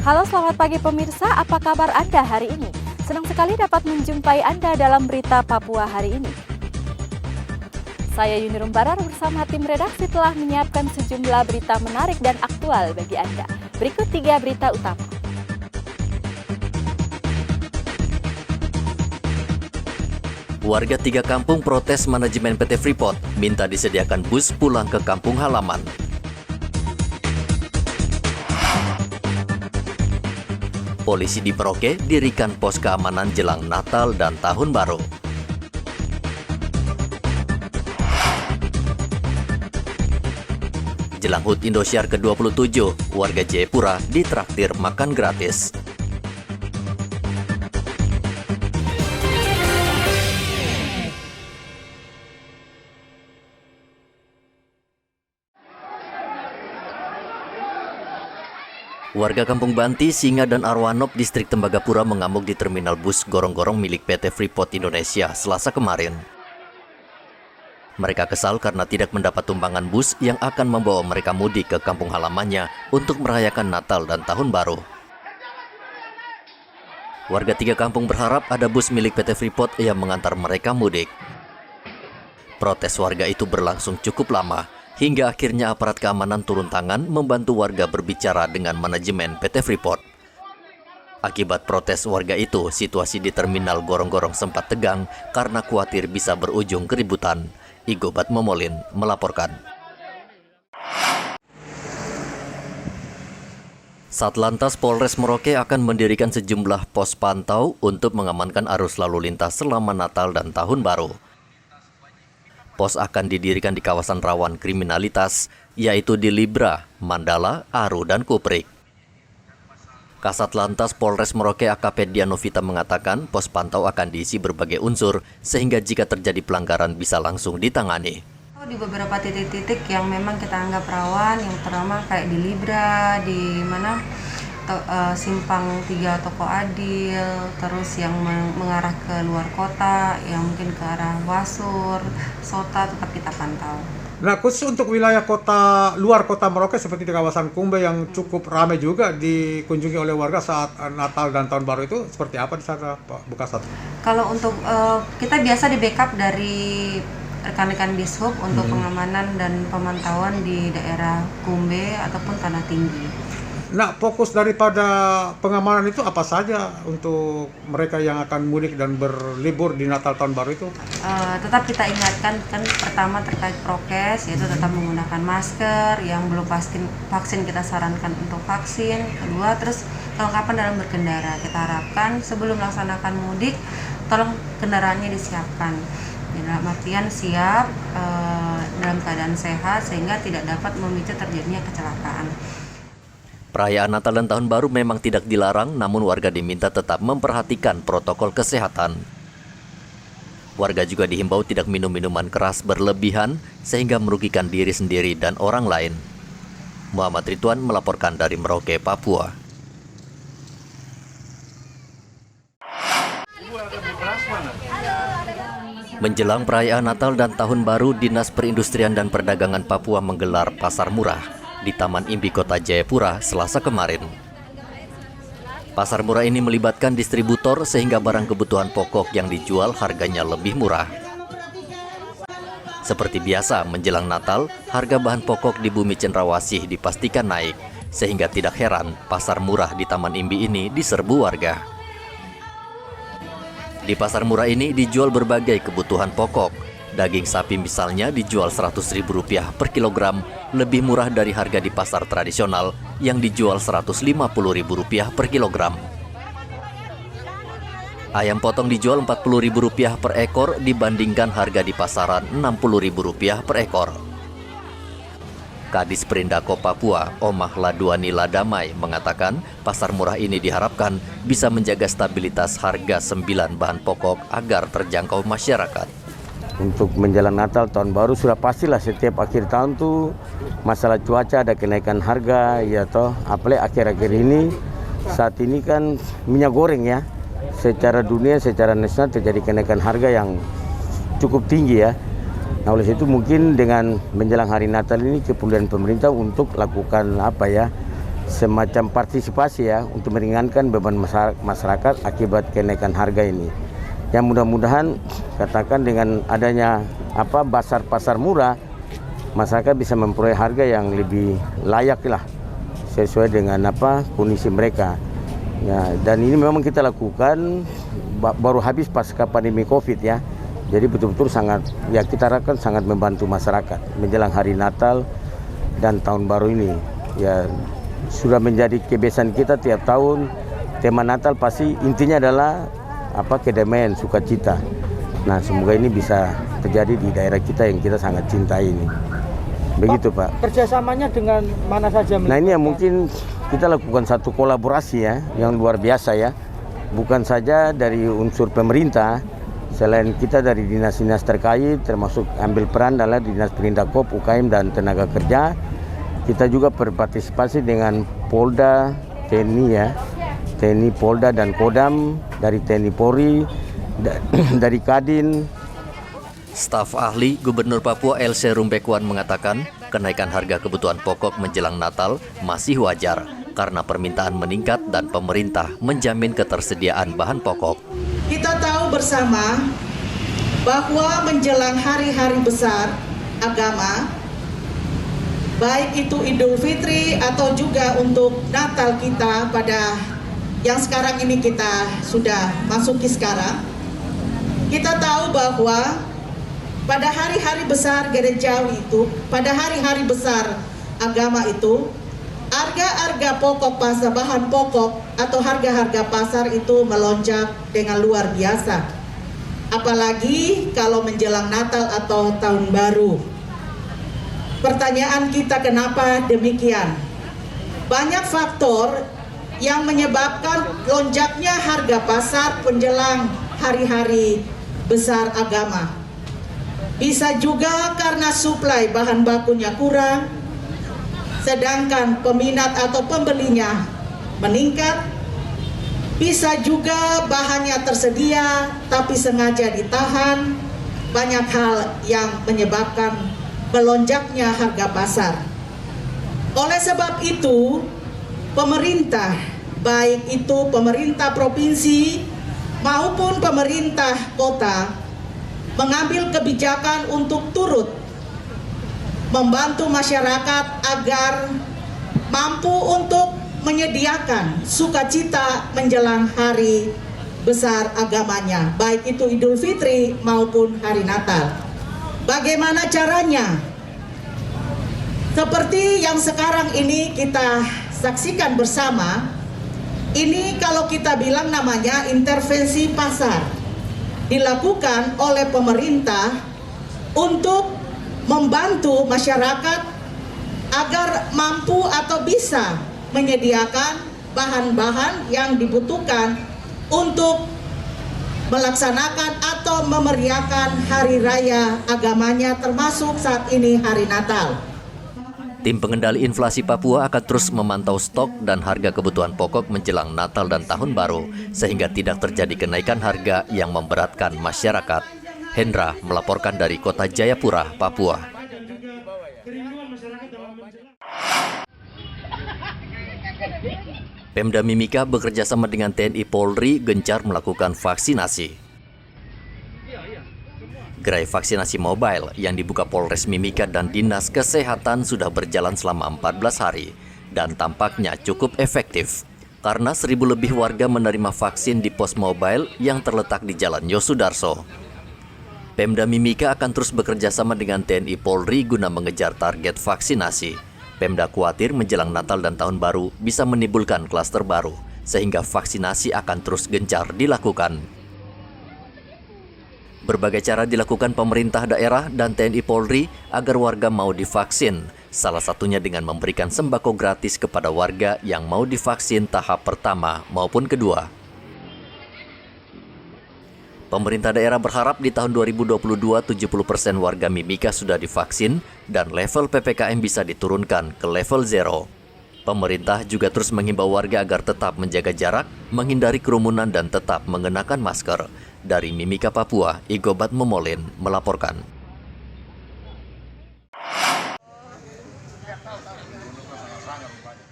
Halo, selamat pagi pemirsa, apa kabar Anda hari ini? Senang sekali dapat menjumpai Anda dalam berita Papua hari ini. Saya Yuni Rumbarar bersama tim redaksi telah menyiapkan sejumlah berita menarik dan aktual bagi Anda. Berikut 3 berita utama. Warga 3 kampung protes manajemen PT Freeport, minta disediakan bus pulang ke kampung halaman. Polisi di Merauke dirikan pos keamanan jelang Natal dan Tahun Baru. Jelang HUT Indosiar ke-27, warga Jayapura ditraktir makan gratis. Warga Kampung Banti, Singa, dan Arwanop, Distrik Tembagapura mengamuk di terminal bus gorong-gorong milik PT Freeport Indonesia Selasa kemarin. Mereka kesal karena tidak mendapat tumpangan bus yang akan membawa mereka mudik ke kampung halamannya untuk merayakan Natal dan Tahun Baru. Warga 3 kampung berharap ada bus milik PT Freeport yang mengantar mereka mudik. Protes warga itu berlangsung cukup lama, hingga akhirnya aparat keamanan turun tangan membantu warga berbicara dengan manajemen PT Freeport. Akibat protes warga itu, situasi di terminal gorong-gorong sempat tegang karena khawatir bisa berujung keributan. Igobat Momolin melaporkan. Satlantas Polres Merauke akan mendirikan sejumlah pos pantau untuk mengamankan arus lalu lintas selama Natal dan Tahun Baru. Pos akan didirikan di kawasan rawan kriminalitas, yaitu di Libra, Mandala, Aru, dan Kuprik. Kasat Lantas Polres Merauke AKP Dianovita mengatakan pos pantau akan diisi berbagai unsur, sehingga jika terjadi pelanggaran bisa langsung ditangani. Di beberapa titik-titik yang memang kita anggap rawan, yang terutama kayak di Libra, di mana Simpang 3 Toko Adil, terus yang mengarah ke luar kota, yang mungkin ke arah Wasur, Sota, tetap kita pantau. Nah, khusus untuk wilayah kota luar kota Merauke seperti di kawasan Kumbe yang cukup ramai juga dikunjungi oleh warga saat Natal dan Tahun Baru itu, seperti apa di sana, Pak Bukasat? Kalau untuk kita biasa di backup dari rekan-rekan Dishub untuk pengamanan dan pemantauan di daerah Kumbe ataupun Tanah Tinggi. Nah, fokus daripada pengamanan itu apa saja untuk mereka yang akan mudik dan berlibur di Natal Tahun Baru itu? Tetap kita ingatkan, kan pertama terkait prokes, yaitu tetap menggunakan masker, yang belum vaksin kita sarankan untuk vaksin. Kedua, terus kelengkapan dalam berkendara. Kita harapkan sebelum melaksanakan mudik, tolong kendaraannya disiapkan. Dalam artian siap, dalam keadaan sehat, sehingga tidak dapat memicu terjadinya kecelakaan. Perayaan Natal dan Tahun Baru memang tidak dilarang, namun warga diminta tetap memperhatikan protokol kesehatan. Warga juga dihimbau tidak minum minuman keras berlebihan, sehingga merugikan diri sendiri dan orang lain. Muhammad Ridwan melaporkan dari Merauke, Papua. Menjelang perayaan Natal dan Tahun Baru, Dinas Perindustrian dan Perdagangan Papua menggelar Pasar Murah di Taman Imbi Kota Jayapura Selasa kemarin. Pasar murah ini melibatkan distributor sehingga barang kebutuhan pokok yang dijual harganya lebih murah. Seperti biasa menjelang Natal, harga bahan pokok di Bumi Cendrawasih dipastikan naik, sehingga tidak heran pasar murah di Taman Imbi ini diserbu warga. Di pasar murah ini dijual berbagai kebutuhan pokok. Daging sapi misalnya dijual Rp100.000 per kilogram, lebih murah dari harga di pasar tradisional yang dijual Rp150.000 per kilogram. Ayam potong dijual Rp40.000 per ekor dibandingkan harga di pasaran Rp60.000 per ekor. Kadis Perindako Papua, Omah Laduani Ladamai, mengatakan pasar murah ini diharapkan bisa menjaga stabilitas harga 9 bahan pokok agar terjangkau masyarakat. Untuk menjelang Natal Tahun Baru sudah pastilah setiap akhir tahun tuh masalah cuaca ada kenaikan harga ya toh, apalagi akhir-akhir ini saat ini kan minyak goreng ya secara dunia, secara nasional terjadi kenaikan harga yang cukup tinggi ya. Nah, oleh itu mungkin dengan menjelang hari Natal ini keperluan pemerintah untuk lakukan semacam partisipasi ya untuk meringankan beban masyarakat akibat kenaikan harga ini. Yang mudah-mudahan katakan dengan adanya pasar murah, masyarakat bisa memperoleh harga yang lebih layak lah sesuai dengan kondisi mereka. Ya, dan ini memang kita lakukan baru habis pasca pandemi Covid ya. Jadi betul-betul sangat ya kita harapkan sangat membantu masyarakat menjelang hari Natal dan tahun baru ini. Ya sudah menjadi kebiasaan kita tiap tahun tema Natal pasti intinya adalah kedamaian, sukacita. Nah, semoga ini bisa terjadi di daerah kita yang kita sangat cintai ini. Begitu Pak. Kerjasamanya dengan mana saja? Nah ini yang mungkin kita lakukan satu kolaborasi ya yang luar biasa ya. Bukan saja dari unsur pemerintah, selain kita dari dinas-dinas terkait termasuk ambil peran adalah Dinas Perindakop, UKM dan Tenaga Kerja. Kita juga berpartisipasi dengan Polda, TNI ya. TNI, Polda dan Kodam, dari TNI Polri, dari Kadin. Staf ahli Gubernur Papua LC Rumbekwan mengatakan kenaikan harga kebutuhan pokok menjelang Natal masih wajar karena permintaan meningkat dan pemerintah menjamin ketersediaan bahan pokok. Kita tahu bersama bahwa menjelang hari-hari besar agama, baik itu Idul Fitri atau juga untuk Natal kita pada yang sekarang ini kita sudah masuki sekarang, kita tahu bahwa pada hari-hari besar gerejawi itu, pada hari-hari besar agama itu, harga-harga pokok pasar, bahan pokok atau harga-harga pasar itu melonjak dengan luar biasa. Apalagi kalau menjelang Natal atau Tahun Baru. Pertanyaan kita kenapa demikian? Banyak faktor yang menyebabkan lonjaknya harga pasar menjelang hari-hari besar agama. Bisa juga karena suplai bahan bakunya kurang, sedangkan peminat atau pembelinya meningkat. Bisa juga bahannya tersedia tapi sengaja ditahan. Banyak hal yang menyebabkan melonjaknya harga pasar. Oleh sebab itu, pemerintah, baik itu pemerintah provinsi maupun pemerintah kota, mengambil kebijakan untuk turut membantu masyarakat agar mampu untuk menyediakan sukacita menjelang hari besar agamanya, baik itu Idul Fitri maupun hari Natal. Bagaimana caranya? Seperti yang sekarang ini kita saksikan bersama, ini kalau kita bilang namanya intervensi pasar, dilakukan oleh pemerintah untuk membantu masyarakat agar mampu atau bisa menyediakan bahan-bahan yang dibutuhkan untuk melaksanakan atau memeriahkan hari raya agamanya, termasuk saat ini hari Natal. Tim pengendali inflasi Papua akan terus memantau stok dan harga kebutuhan pokok menjelang Natal dan Tahun Baru, sehingga tidak terjadi kenaikan harga yang memberatkan masyarakat. Hendra melaporkan dari Kota Jayapura, Papua. Pemda Mimika bekerjasama dengan TNI Polri gencar melakukan vaksinasi. Gerai vaksinasi mobile yang dibuka Polres Mimika dan Dinas Kesehatan sudah berjalan selama 14 hari dan tampaknya cukup efektif karena 1.000 lebih warga menerima vaksin di pos mobile yang terletak di Jalan Yosudarso. Pemda Mimika akan terus bekerja sama dengan TNI Polri guna mengejar target vaksinasi. Pemda khawatir menjelang Natal dan Tahun Baru bisa menimbulkan klaster baru, sehingga vaksinasi akan terus gencar dilakukan. Berbagai cara dilakukan pemerintah daerah dan TNI Polri agar warga mau divaksin, salah satunya dengan memberikan sembako gratis kepada warga yang mau divaksin tahap pertama maupun kedua. Pemerintah daerah berharap di tahun 2022 70% warga Mimika sudah divaksin dan level PPKM bisa diturunkan ke level 0. Pemerintah juga terus menghimbau warga agar tetap menjaga jarak, menghindari kerumunan dan tetap mengenakan masker. Dari Mimika, Papua, Igobat Momolin melaporkan.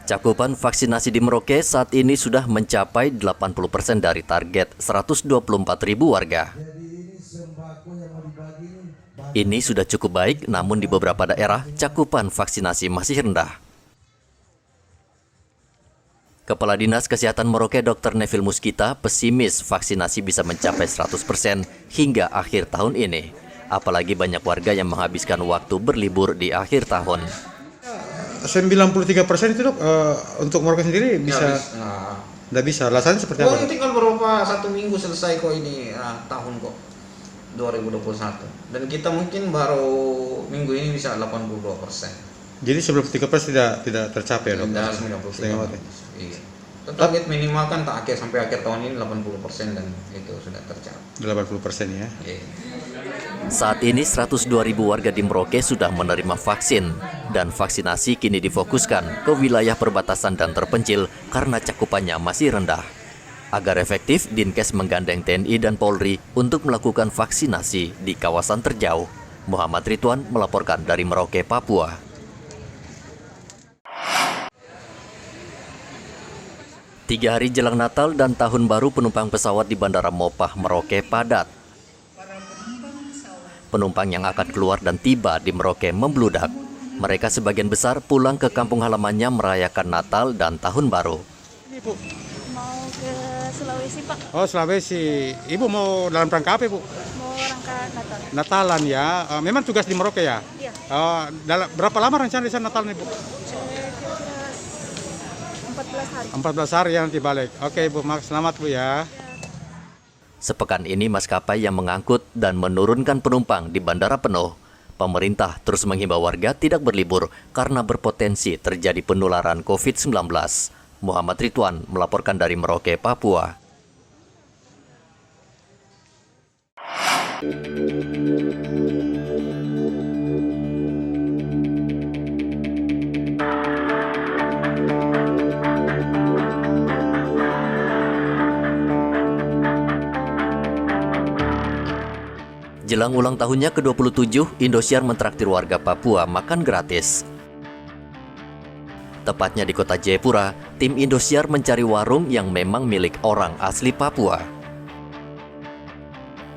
Cakupan vaksinasi di Merauke saat ini sudah mencapai 80% dari target 124.000 warga. Ini sudah cukup baik, namun di beberapa daerah cakupan vaksinasi masih rendah. Kepala Dinas Kesehatan Merauke Dr. Neville Muskita pesimis vaksinasi bisa mencapai 100% hingga akhir tahun ini. Apalagi banyak warga yang menghabiskan waktu berlibur di akhir tahun. 93% itu dok, untuk Merauke sendiri bisa? Nggak bisa. Alasannya seperti apa? Oh, ini tinggal berapa 1 minggu selesai kok ini tahun kok 2021. Dan kita mungkin baru minggu ini bisa 82%. Jadi sebelum 3% tidak tercapai dok? Tidak 93%. Iya. Target minimal kan sampai akhir tahun ini 80% dan itu sudah tercapai. 80% ya? Iya. Saat ini 102.000 warga di Merauke sudah menerima vaksin dan vaksinasi kini difokuskan ke wilayah perbatasan dan terpencil karena cakupannya masih rendah. Agar efektif, Dinkes menggandeng TNI dan Polri untuk melakukan vaksinasi di kawasan terjauh. Muhammad Ridwan melaporkan dari Merauke, Papua. 3 hari jelang Natal dan Tahun Baru, penumpang pesawat di Bandara Mopah, Merauke padat. Penumpang yang akan keluar dan tiba di Merauke membludak. Mereka sebagian besar pulang ke kampung halamannya merayakan Natal dan Tahun Baru. Ibu. Mau ke Sulawesi, Pak. Oh, Sulawesi. Ibu mau dalam rangka apa, Ibu? Mau rangka Natal. Natalan ya. Memang tugas di Merauke ya? Iya. Berapa lama rencana di sana Natalan, Ibu? Kira-kira 14 hari. 14 hari ya nanti balik. Oke, Ibu, selamat Bu ya. Sepekan ini maskapai yang mengangkut dan menurunkan penumpang di bandara penuh. Pemerintah terus menghimbau warga tidak berlibur karena berpotensi terjadi penularan COVID-19. Muhammad Ridwan melaporkan dari Merauke, Papua. Jelang ulang tahunnya ke-27, Indosiar mentraktir warga Papua makan gratis. Tepatnya di kota Jayapura, tim Indosiar mencari warung yang memang milik orang asli Papua.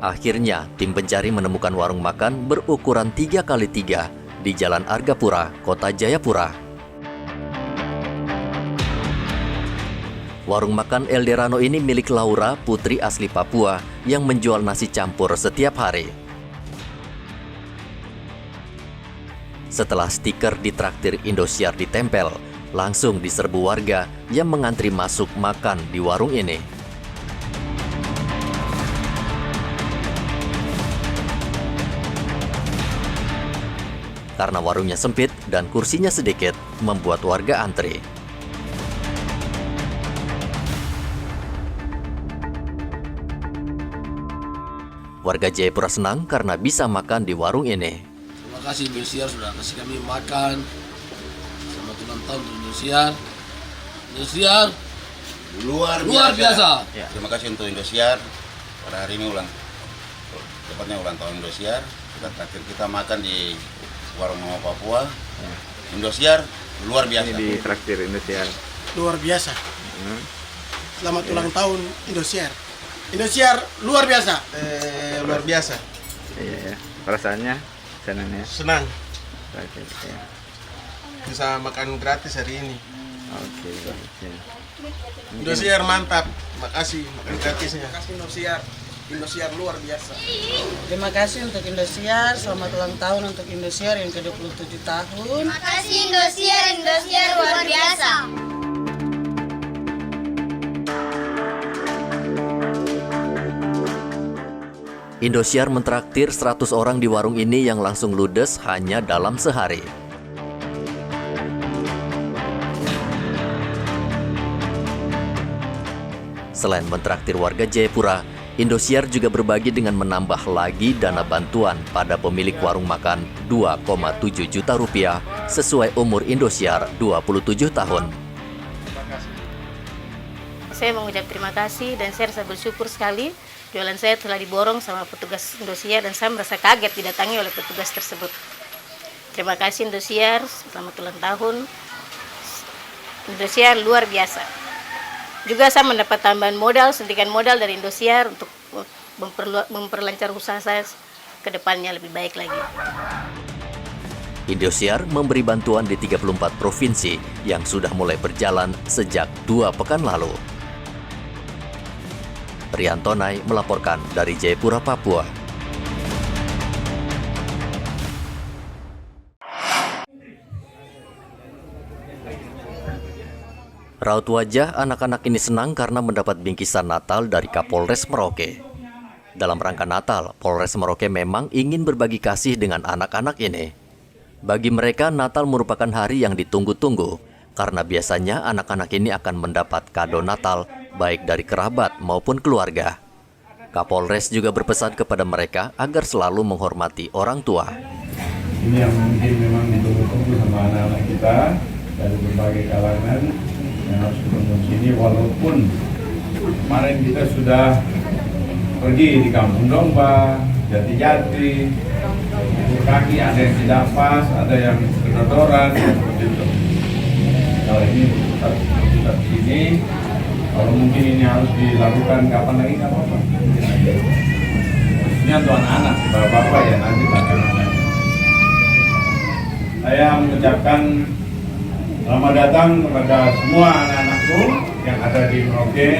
Akhirnya, tim pencari menemukan warung makan berukuran 3x3 di Jalan Argapura, kota Jayapura. Warung makan Elderano ini milik Laura, putri asli Papua, yang menjual nasi campur setiap hari. Setelah stiker di traktir Indosiar ditempel, langsung diserbu warga yang mengantri masuk makan di warung ini. Karena warungnya sempit dan kursinya sedikit, membuat warga antri. Warga Jayapura senang karena bisa makan di warung ini. Terima kasih Indosiar sudah kasih kami makan. Selamat ulang tahun Indosiar. Indosiar luar biasa. Ya, terima kasih untuk Indosiar. Pada hari ini tepatnya ulang tahun Indosiar. Kita makan di warung Mama Papua. Indosiar luar biasa. Ini di traktir Indosiar. Luar biasa. Selamat ulang tahun Indosiar. Indosiar luar biasa. Luar biasa. Iya ya. Perasaannya senangnya. Senang. Oke. Ya. Bisa makan gratis hari ini. Oke. Ya. Indosiar mantap. Makasih makan gratisnya. Terima kasih Indosiar. Indosiar luar biasa. Terima kasih untuk Indosiar. Selamat ulang tahun untuk Indosiar yang ke-27 tahun. Terima kasih Indosiar. Indosiar luar biasa. Indosiar mentraktir 100 orang di warung ini yang langsung ludes hanya dalam sehari. Selain mentraktir warga Jayapura, Indosiar juga berbagi dengan menambah lagi dana bantuan pada pemilik warung makan 2,7 juta rupiah sesuai umur Indosiar 27 tahun. Saya mengucap terima kasih dan saya rasa bersyukur sekali. Jualan saya telah diborong sama petugas Indosiar dan saya merasa kaget didatangi oleh petugas tersebut. Terima kasih Indosiar, selamat ulang tahun. Indosiar luar biasa. Juga saya mendapat tambahan modal, suntikan modal dari Indosiar untuk memperlancar usaha saya ke depannya lebih baik lagi. Indosiar memberi bantuan di 34 provinsi yang sudah mulai berjalan sejak 2 pekan lalu. Riantonai melaporkan dari Jayapura, Papua. Raut wajah anak-anak ini senang karena mendapat bingkisan Natal dari Kapolres Merauke. Dalam rangka Natal, Polres Merauke memang ingin berbagi kasih dengan anak-anak ini. Bagi mereka, Natal merupakan hari yang ditunggu-tunggu, karena biasanya anak-anak ini akan mendapat kado Natal, baik dari kerabat maupun keluarga. Kapolres juga berpesan kepada mereka agar selalu menghormati orang tua. Ini yang mungkin memang ditunggu-tunggu sama anak-anak kita, dari berbagai kalangan, yang harus bertemu sini, walaupun kemarin kita sudah pergi di Kampung Domba, Jati-Jati, kaki ada yang tidak pas, ada yang kedodoran, seperti itu. Kalau ini tetap di sini, kalau mungkin ini harus dilakukan kapan lagi nggak apa-apa. Khususnya untuk anak-anak, bapak-bapak ya nanti bagaimana. Saya mengucapkan selamat datang kepada semua anak-anakku yang ada di Merauke,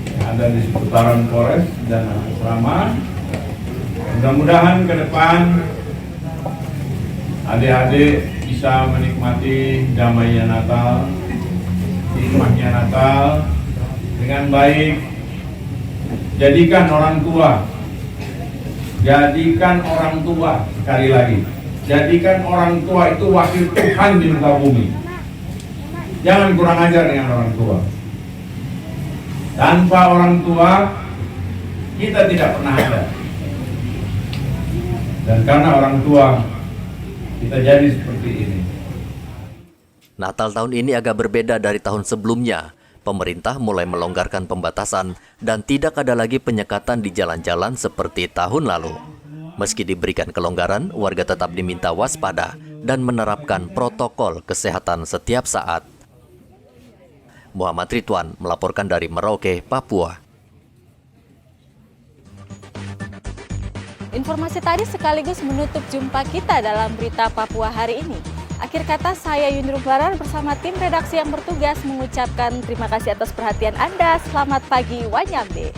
yang ada di seputaran Polres dan asrama. Mudah-mudahan ke depan adik-adik bisa menikmati damainya Natal, hikmahnya Natal dengan baik. Jadikan orang tua, sekali lagi, jadikan orang tua itu wakil Tuhan di muka bumi. Jangan kurang ajar dengan orang tua. Tanpa orang tua, kita tidak pernah ada. Dan karena orang tua, kita jadi seperti ini. Natal tahun ini agak berbeda dari tahun sebelumnya. Pemerintah mulai melonggarkan pembatasan dan tidak ada lagi penyekatan di jalan-jalan seperti tahun lalu. Meski diberikan kelonggaran, warga tetap diminta waspada dan menerapkan protokol kesehatan setiap saat. Muhammad Ridwan melaporkan dari Merauke, Papua. Informasi tadi sekaligus menutup jumpa kita dalam berita Papua hari ini. Akhir kata, saya Yunirum Barar bersama tim redaksi yang bertugas mengucapkan terima kasih atas perhatian Anda. Selamat pagi, Wanyambe.